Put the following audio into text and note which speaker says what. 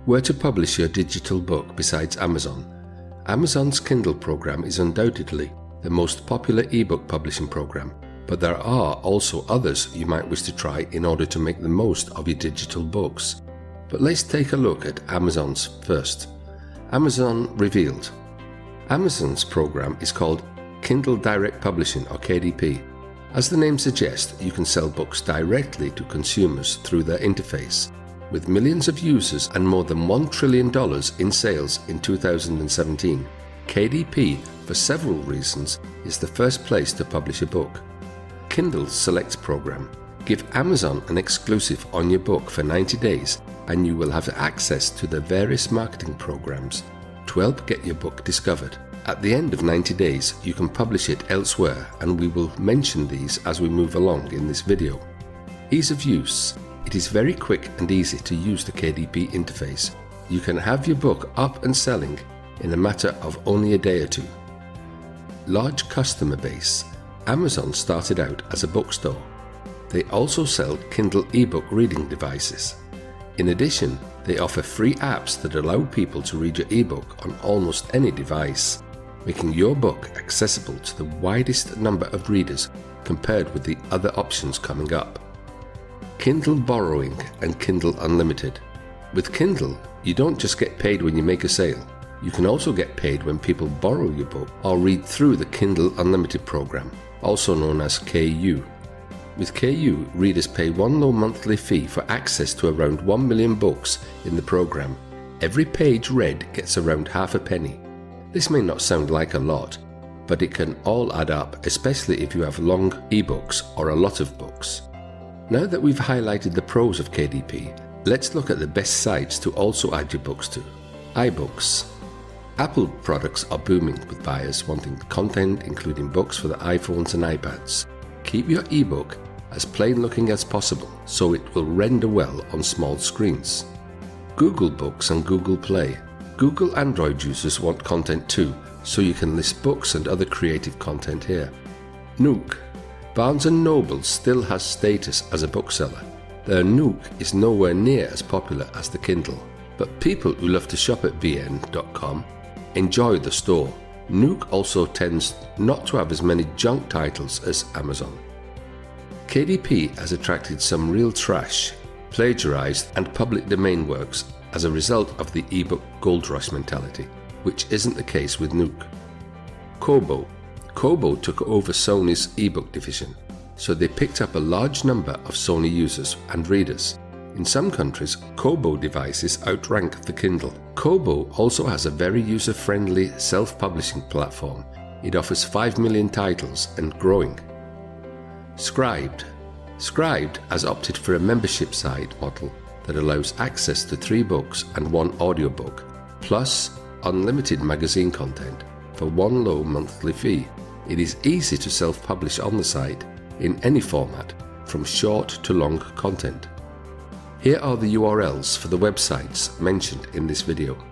Speaker 1: Where to publish your digital book besides Amazon? Amazon's Kindle program is undoubtedly the most popular ebook publishing program, but there are also others you might wish to try in order to make the most of your digital books. But let's take a look at Amazon's first. Amazon Revealed. Amazon's program is called Kindle Direct Publishing, or KDP. As the name suggests, you can sell books directly to consumers through their interface. With millions of users and more than $1 trillion in sales in 2017, KDP, for several reasons, is the first place to publish a book. Kindle Select program. Give Amazon an exclusive on your book for 90 days and you will have access to the various marketing programs to help get your book discovered. At the end of 90 days, you can publish it elsewhere, and we will mention these as we move along in this video. Ease of use. It is very quick and easy to use the KDP interface. You can have your book up and selling in a matter of only a day or two. Large customer base. Amazon started out as a bookstore. They also sell Kindle ebook reading devices. In addition, they offer free apps that allow people to read your ebook on almost any device, making your book accessible to the widest number of readers compared with the other options coming up. Kindle Borrowing and Kindle Unlimited. With Kindle, you don't just get paid when you make a sale. You can also get paid when people borrow your book or read through the Kindle Unlimited program, also known as KU. With KU, readers pay one low monthly fee for access to around 1 million books in the program. Every page read gets around half a penny. This may not sound like a lot, but it can all add up, especially if you have long ebooks or a lot of books. Now that we've highlighted the pros of KDP, let's look at the best sites to also add your books to. iBooks. Apple products are booming with buyers wanting content including books for the iPhones and iPads. Keep your ebook as plain looking as possible so it will render well on small screens. Google Books and Google Play. Google Android users want content too, so you can list books and other creative content here. Nook. Barnes & Noble still has status as a bookseller. Their Nook is nowhere near as popular as the Kindle, but people who love to shop at bn.com enjoy the store. Nook also tends not to have as many junk titles as Amazon. KDP has attracted some real trash, plagiarized and public domain works as a result of the ebook gold rush mentality, which isn't the case with Nook. Kobo. Kobo took over Sony's ebook division, so they picked up a large number of Sony users and readers. In some countries, Kobo devices outrank the Kindle. Kobo also has a very user-friendly self-publishing platform. It offers 5 million titles and growing. Scribd. Scribd has opted for a membership site model that allows access to 3 books and 1 audiobook, plus unlimited magazine content for 1 low monthly fee. It is easy to self-publish on the site in any format, from short to long content. Here are the URLs for the websites mentioned in this video.